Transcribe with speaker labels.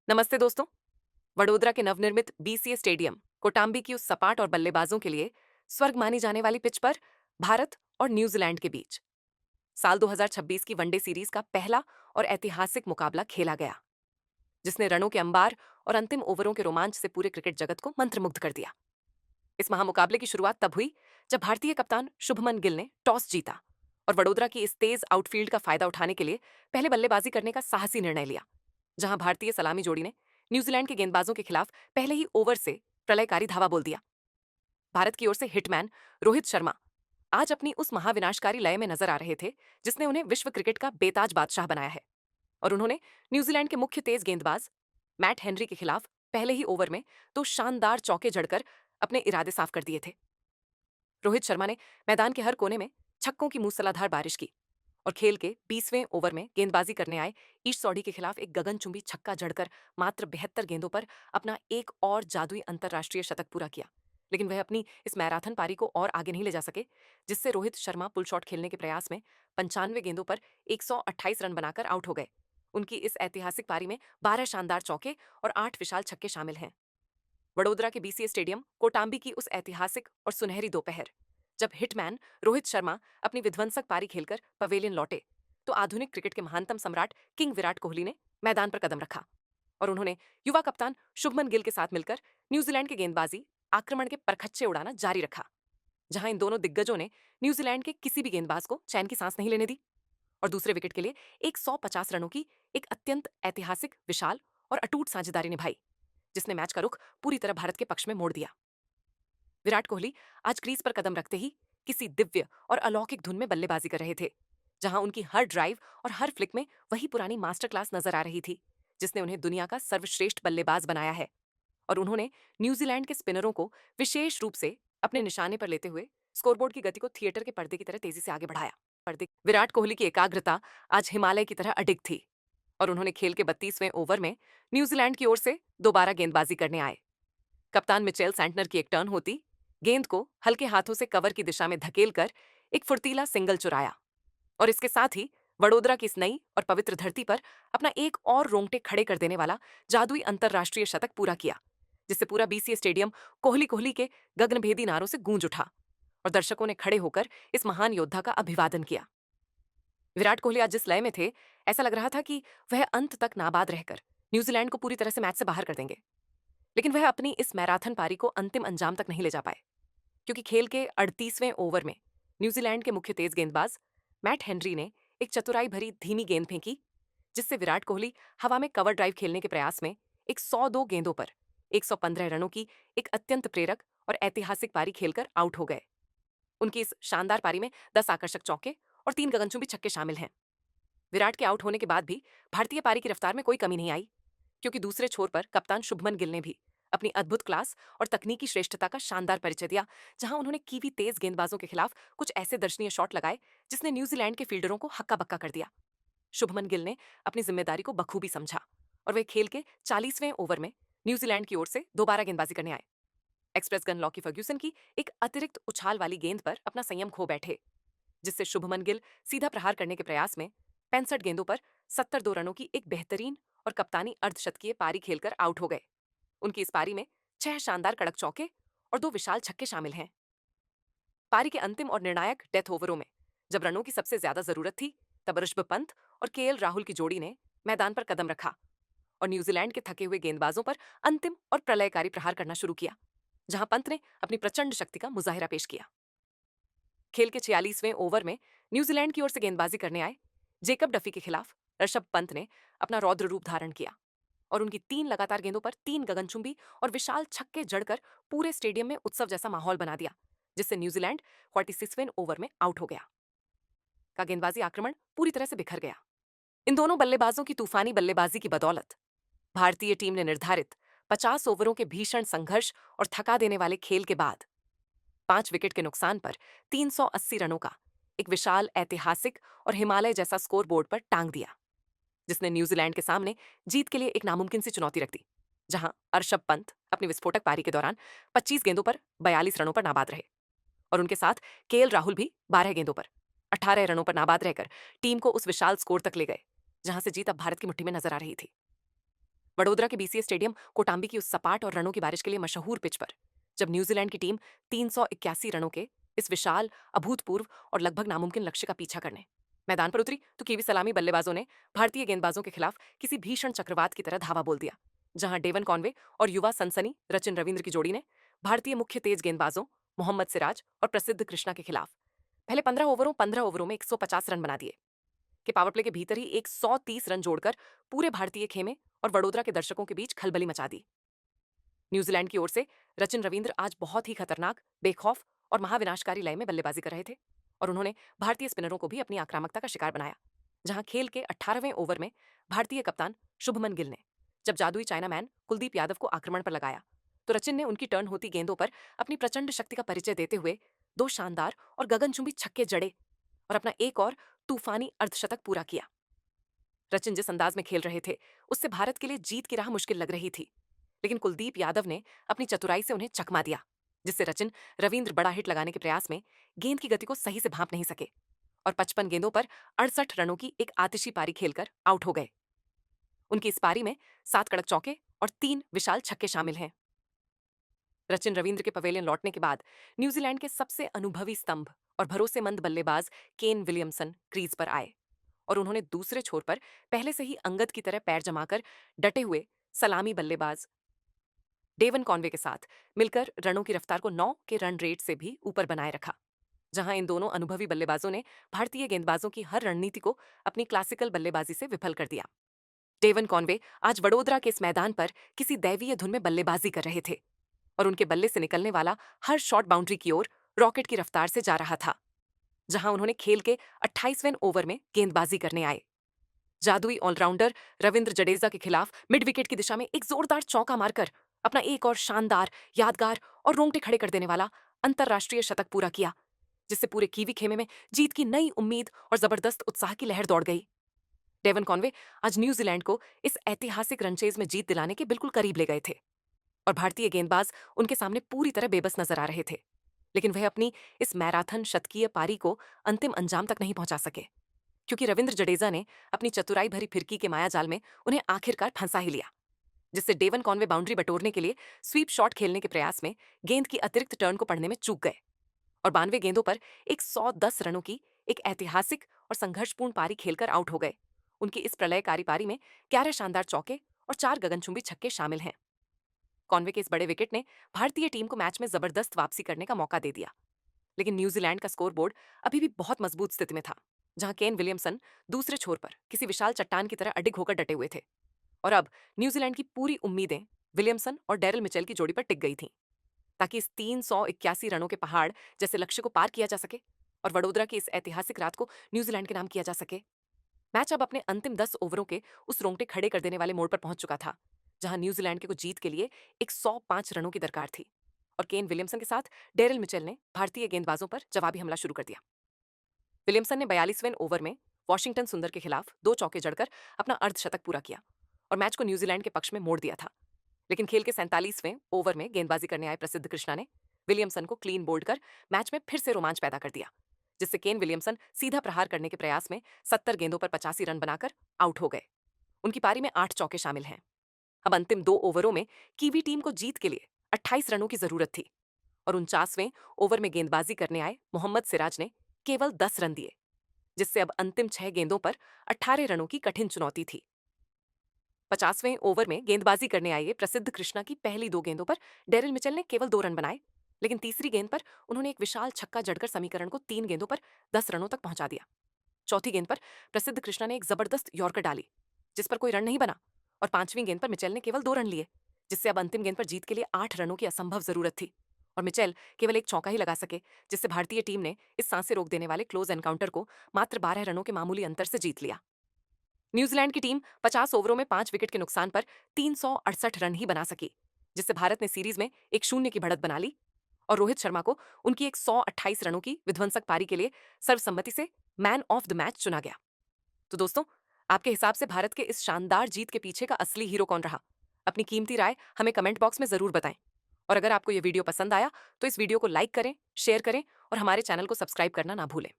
Speaker 1: नमस्ते दोस्तों। वडोदरा के नवनिर्मित बीसीए स्टेडियम कोटाम्बी की उस सपाट और बल्लेबाजों के लिए स्वर्ग मानी जाने वाली पिच पर भारत और न्यूजीलैंड के बीच साल 2026 की वनडे सीरीज का पहला और ऐतिहासिक मुकाबला खेला गया, जिसने रनों के अंबार और अंतिम ओवरों के रोमांच से पूरे क्रिकेट जगत को मंत्रमुग्ध कर दिया। इस महामुकाबले की शुरुआत तब हुई जब भारतीय कप्तान शुभमन गिल ने टॉस जीता और वडोदरा की इस तेज आउटफील्ड का फायदा उठाने के लिए पहले बल्लेबाजी करने का साहसी निर्णय लिया, जहां भारतीय सलामी जोड़ी ने न्यूजीलैंड के गेंदबाजों के खिलाफ पहले ही ओवर से प्रलयकारी धावा बोल दिया। भारत की ओर से हिटमैन रोहित शर्मा आज अपनी उस महाविनाशकारी लय में नजर आ रहे थे, जिसने उन्हें विश्व क्रिकेट का बेताज बादशाह बनाया है। और उन्होंने न्यूजीलैंड के मुख्य तेज गेंदबाज मैट हेनरी के खिलाफ पहले ही ओवर में दो शानदार चौके जड़कर अपने इरादे साफ कर दिए थे। रोहित शर्मा ने मैदान के हर कोने में छक्कों की मूसलाधार बारिश की और खेल के 20वें ओवर में गेंदबाजी करने आए ईश सौडी के खिलाफ एक गगनचुंबी छक्का जड़कर मात्र 72 गेंदों पर अपना एक और जादुई अंतर्राष्ट्रीय शतक पूरा किया। लेकिन वह अपनी इस मैराथन पारी को और आगे नहीं ले जा सके, जिससे रोहित शर्मा पुल शॉट खेलने के प्रयास में 95 गेंदों पर 128 रन बनाकर आउट हो गए। उनकी इस ऐतिहासिक पारी में 12 शानदार चौके और 8 विशाल छक्के शामिल हैं। वडोदरा के बीसीए स्टेडियम कोटाम्बी की उस ऐतिहासिक और सुनहरी दोपहर, जब हिटमैन रोहित शर्मा अपनी विध्वंसक पारी खेलकर पवेलियन लौटे, तो आधुनिक क्रिकेट के महानतम सम्राट किंग विराट कोहली ने मैदान पर कदम रखा और उन्होंने युवा कप्तान शुभमन गिल के साथ मिलकर न्यूजीलैंड के गेंदबाजी आक्रमण के परखच्चे उड़ाना जारी रखा, जहां इन दोनों दिग्गजों ने न्यूजीलैंड के किसी भी गेंदबाज को चैन की सांस नहीं लेने दी और दूसरे विकेट के लिए 150 रनों की एक अत्यंत ऐतिहासिक, विशाल और अटूट साझेदारी निभाई, जिसने मैच का रुख पूरी तरह भारत के पक्ष में मोड़ दिया। विराट कोहली आज क्रीज पर कदम रखते ही किसी दिव्य और अलौकिक धुन में बल्लेबाजी कर रहे थे, जहां उनकी हर ड्राइव और हर फ्लिक में वही पुरानी मास्टर क्लास नजर आ रही थी, जिसने उन्हें दुनिया का सर्वश्रेष्ठ बल्लेबाज बनाया है। और उन्होंने न्यूजीलैंड के स्पिनरों को विशेष रूप से अपने निशाने पर लेते हुए स्कोरबोर्ड की गति को थिएटर के पर्दे की तरह तेजी से आगे बढ़ाया। पर्दे विराट कोहली की एकाग्रता आज हिमालय की तरह अडिग थी और उन्होंने खेल के 32वें ओवर में न्यूजीलैंड की ओर से दोबारा गेंदबाजी करने आए। कप्तान मिचेल सैंटनर की एक टर्न होती, गेंद को हल्के हाथों से कवर की दिशा में धकेलकर एक फुर्तीला सिंगल चुराया और इसके साथ ही वडोदरा की इस नई और पवित्र धरती पर अपना एक और रोंगटे खड़े कर देने वाला जादुई अंतर्राष्ट्रीय शतक पूरा किया, जिससे पूरा बीसीए स्टेडियम कोहली कोहली के गगनभेदी नारों से गूंज उठा और दर्शकों ने खड़े होकर इस महान योद्धा का अभिवादन किया। विराट कोहली आज जिस लय में थे, ऐसा लग रहा था कि वह अंत तक नाबाद रहकर न्यूजीलैंड को पूरी तरह से मैच से बाहर कर देंगे। लेकिन वह अपनी इस मैराथन पारी को अंतिम अंजाम तक नहीं ले जा पाए, क्योंकि खेल के 38वें ओवर में न्यूजीलैंड के मुख्य तेज गेंदबाज मैट हेनरी ने एक चतुराई भरी धीमी गेंद फेंकी, जिससे विराट कोहली हवा में कवर ड्राइव खेलने के प्रयास में एक 102 गेंदों पर 115 रनों की एक अत्यंत प्रेरक और ऐतिहासिक पारी खेलकर आउट हो गए। उनकी इस शानदार पारी में 10 आकर्षक चौके और 3 गगनचुंबी छक्के शामिल हैं। विराट के आउट होने के बाद भी भारतीय पारी की रफ्तार में कोई कमी नहीं आई, क्योंकि दूसरे छोर पर कप्तान शुभमन गिल ने भी अपनी अद्भुत क्लास और तकनीकी श्रेष्ठता का शानदार परिचय दिया, जहां उन्होंने कीवी तेज गेंदबाजों के खिलाफ कुछ ऐसे दर्शनीय शॉट लगाए जिसने न्यूजीलैंड के फील्डरों को हक्का बक्का कर दिया। शुभमन गिल ने अपनी जिम्मेदारी को बखूबी समझा और वे खेल के 40वें ओवर में न्यूजीलैंड की ओर से दोबारा गेंदबाजी करने आए। एक्सप्रेस गन लॉकी फर्ग्यूसन की एक अतिरिक्त उछाल वाली गेंद पर अपना संयम खो बैठे, जिससे शुभमन गिल सीधा प्रहार करने के प्रयास में 65 गेंदों पर 72 रनों की एक बेहतरीन और कप्तानी अर्धशतकीय पारी खेलकर आउट हो गए। उनकी इस पारी में 6 शानदार कड़क चौके और 2 विशाल छक्के शामिल हैं। पारी के अंतिम और निर्णायक डेथ ओवरों में जब रनों की सबसे ज्यादा जरूरत थी, तब ऋषभ पंत और केएल राहुल की जोड़ी ने मैदान पर कदम रखा और न्यूजीलैंड के थके हुए गेंदबाजों पर अंतिम और प्रलयकारी प्रहार करना शुरू किया, जहां पंत ने अपनी प्रचंड शक्ति का मुजाहिरा पेश किया। खेल के 46वें ओवर में न्यूजीलैंड की ओर से गेंदबाजी करने आए जेकब डफी के खिलाफ ऋषभ पंत ने अपना रौद्र रूप धारण किया और उनकी 3 लगातार गेंदों पर 3 गगनचुंबी और विशाल छक्के जड़कर पूरे स्टेडियम में उत्सव जैसा माहौल बना दिया, जिससे न्यूजीलैंड 46वें ओवर में आउट हो गया। का गेंदबाजी आक्रमण पूरी तरह से बिखर गया। इन दोनों बल्लेबाजों की तूफानी बल्लेबाजी की बदौलत भारतीय टीम ने निर्धारित 50 ओवरों के भीषण संघर्ष और थका देने वाले खेल के बाद 5 विकेट के नुकसान पर 380 रनों का एक विशाल ऐतिहासिक और हिमालय जैसा स्कोर बोर्ड पर टांग दिया, जिसने न्यूजीलैंड के सामने जीत के लिए एक नामुमकिन सी चुनौती रख दी। जहां ऋषभ पंत अपनी विस्फोटक पारी के दौरान 25 गेंदों पर 42 रनों पर नाबाद रहे और उनके साथ केएल राहुल भी 12 गेंदों पर 18 रनों पर नाबाद रहकर टीम को उस विशाल स्कोर तक ले गए, जहां से जीत अब भारत की मुट्ठी में नजर आ रही थी। वडोदरा के बीसीए स्टेडियम कोटांबी की उस सपाट और रनों की बारिश के लिए मशहूर पिच पर जब न्यूजीलैंड की टीम 381 रनों के इस विशाल, अभूतपूर्व और लगभग नामुमकिन लक्ष्य का पीछा करने मैदान पर उतरी तो कीवी सलामी बल्लेबाजों ने भारतीय गेंदबाजों के खिलाफ किसी भीषण चक्रवात की तरह धावा बोल दिया। जहां डेवन कॉनवे और युवा सनसनी रचिन रविंद्र की जोड़ी ने भारतीय मुख्य तेज गेंदबाजों मोहम्मद सिराज और प्रसिद्ध कृष्णा के खिलाफ पहले 15 ओवरों में 150 रन बना दिए कि पावर प्ले के भीतर ही एक 130 रन जोड़कर पूरे भारतीय खेमे और वडोदरा के दर्शकों के बीच खलबली मचा दी। न्यूजीलैंड की ओर से रचिन रविंद्र आज बहुत ही खतरनाक, बेखौफ और महाविनाशकारी लय में बल्लेबाजी कर रहे थे और उन्होंने भारतीय स्पिनरों को भी अपनी आक्रामकता का शिकार बनाया। जहां खेल के 18वें ओवर में भारतीय कप्तान शुभमन गिल ने जब जादुई चाइना मैन कुलदीप यादव को आक्रमण पर लगाया तो रचिन ने उनकी टर्न होती गेंदों पर अपनी प्रचंड शक्ति का परिचय देते हुए दो शानदार और गगनचुंबी छक्के जड़े और अपना एक और तूफानी अर्धशतक पूरा किया। रचिन जिस अंदाज में खेल रहे थे उससे भारत के लिए जीत की राह मुश्किल लग रही थी, लेकिन कुलदीप यादव ने अपनी चतुराई से उन्हें चकमा दिया, जिससे रचिन रविंद्र बड़ा हिट लगाने के प्रयास में गेंद की गति को सही से भांप नहीं सके और 55 गेंदों पर 68 रनों की एक आतिशी पारी खेलकर आउट हो गए। उनकी इस पारी में 7 कड़क चौके और 3 विशाल छक्के शामिल हैं। रचिन रविंद्र के पवेलियन लौटने के बाद न्यूजीलैंड के सबसे अनुभवी स्तंभ और भरोसेमंद बल्लेबाज केन विलियमसन क्रीज पर आए और उन्होंने दूसरे छोर पर पहले से ही अंगद की तरह पैर जमाकर डटे हुए सलामी बल्लेबाज डेवन कॉनवे के साथ मिलकर रनों की रफ्तार को 9 के रन रेट से भी ऊपर बनाए रखा। जहां इन दोनों अनुभवी बल्लेबाजों ने भारतीय गेंदबाजों की हर रणनीति को अपनी क्लासिकल बल्लेबाजी से विफल कर दिया। डेवन कॉनवे आज वडोदरा के इस मैदान पर किसी दैवीय धुन में बल्लेबाजी कर रहे थे और उनके बल्ले से निकलने वाला हर शॉट बाउंड्री की ओर रॉकेट की रफ्तार से जा रहा था। जहां उन्होंने खेल के 28वें ओवर में गेंदबाजी करने आए। जादुई ऑलराउंडर रविंद्र जडेजा के खिलाफ मिड विकेट की दिशा में एक जोरदार चौका मारकर अपना एक और शानदार, यादगार और रोंगटे खड़े कर देने वाला अंतरराष्ट्रीय शतक पूरा किया, जिससे पूरे कीवी खेमे में जीत की नई उम्मीद और जबरदस्त उत्साह की लहर दौड़ गई। डेवन कॉनवे आज न्यूजीलैंड को इस ऐतिहासिक रनचेज में जीत दिलाने के बिल्कुल करीब ले गए थे और भारतीय गेंदबाज उनके सामने पूरी तरह बेबस नजर आ रहे थे, लेकिन वह अपनी इस मैराथन शतकीय पारी को अंतिम अंजाम तक नहीं पहुंचा सके, क्योंकि रविंद्र जडेजा ने अपनी चतुराई भरी फिरकी के मायाजाल में उन्हें आखिरकार फंसा ही लिया, जिससे डेवन कॉनवे बाउंड्री बटोरने के लिए स्वीप शॉट खेलने के प्रयास में गेंद की अतिरिक्त टर्न को पढ़ने में चूक गए और 92 गेंदों पर एक 110 रनों की एक ऐतिहासिक और संघर्षपूर्ण पारी खेलकर आउट हो गए। उनकी इस प्रलयकारी पारी में 11 शानदार चौके और 4 गगनचुंबी छक्के शामिल हैं। कॉनवे के इस बड़े विकेट ने भारतीय टीम को मैच में जबरदस्त वापसी करने का मौका दे दिया, लेकिन न्यूजीलैंड का स्कोरबोर्ड अभी भी बहुत मजबूत स्थिति में था। जहां केन विलियमसन दूसरे छोर पर किसी विशाल चट्टान की तरह अडिग होकर डटे हुए थे और अब न्यूजीलैंड की पूरी उम्मीदें विलियमसन और डेरिल मिचेल की जोड़ी पर टिक गई थीं, ताकि इस 381 रनों के पहाड़ जैसे लक्ष्य को पार किया जा सके और वडोदरा की इस ऐतिहासिक रात को न्यूजीलैंड के नाम किया जा सके। मैच अब अपने अंतिम 10 ओवरों के उस रोंगटे खड़े कर देने वाले मोड़ पर पहुंच चुका था, जहां न्यूजीलैंड के को जीत के लिए एक 105 रनों की दरकार थी और केन विलियमसन के साथ डेरिल मिचेल ने भारतीय गेंदबाजों पर जवाबी हमला शुरू कर दिया। विलियमसन ने 42वें ओवर में वॉशिंगटन सुंदर के खिलाफ 2 चौके जड़कर अपना अर्धशतक पूरा किया और मैच को न्यूजीलैंड के पक्ष में मोड़ दिया था, लेकिन खेल के 47वें ओवर में गेंदबाजी करने आए प्रसिद्ध कृष्णा ने विलियमसन को क्लीन बोल्ड कर मैच में फिर से रोमांच पैदा कर दिया, जिससे केन विलियमसन सीधा प्रहार करने के प्रयास में 70 गेंदों पर 85 रन बनाकर आउट हो गए। उनकी पारी में 8 चौके शामिल हैं। अब अंतिम 2 ओवरों में कीवी टीम को जीत के लिए 28 रनों की जरूरत थी और 49वें ओवर में गेंदबाजी करने आए मोहम्मद सिराज ने केवल 10 रन दिए, जिससे अब अंतिम 6 गेंदों पर 18 रनों की कठिन चुनौती थी। 50वें ओवर में गेंदबाजी करने आए प्रसिद्ध कृष्णा की पहली 2 गेंदों पर डेरिल मिचेल ने केवल 2 रन बनाए, लेकिन तीसरी गेंद पर उन्होंने एक विशाल छक्का जड़कर समीकरण को 3 गेंदों पर 10 रनों तक पहुंचा दिया। चौथी गेंद पर प्रसिद्ध कृष्णा ने एक जबरदस्त यॉर्कर डाली, जिस पर कोई रन नहीं बना और 5वीं गेंद पर मिचेल ने केवल 2 रन लिए, जिससे अब अंतिम गेंद पर जीत के लिए 8 रनों की असंभव जरूरत थी और मिचेल केवल एक चौका ही लगा सके, जिससे भारतीय टीम ने इस सांसें रोक देने वाले क्लोज एनकाउंटर को मात्र 12 रनों के मामूली अंतर से जीत लिया। न्यूजीलैंड की टीम 50 ओवरों में 5 विकेट के नुकसान पर 368 रन ही बना सकी, जिससे भारत ने सीरीज में 1-0 की बढ़त बना ली और रोहित शर्मा को उनकी एक 128 रनों की विध्वंसक पारी के लिए सर्वसम्मति से मैन ऑफ द मैच चुना गया। तो दोस्तों, आपके हिसाब से भारत के इस शानदार जीत के पीछे का असली हीरो कौन रहा? अपनी कीमती राय हमें कमेंट बॉक्स में जरूर बताएं और अगर आपको यह वीडियो पसंद आया तो इस वीडियो को लाइक करें, शेयर करें और हमारे चैनल को सब्सक्राइब करना ना भूलें।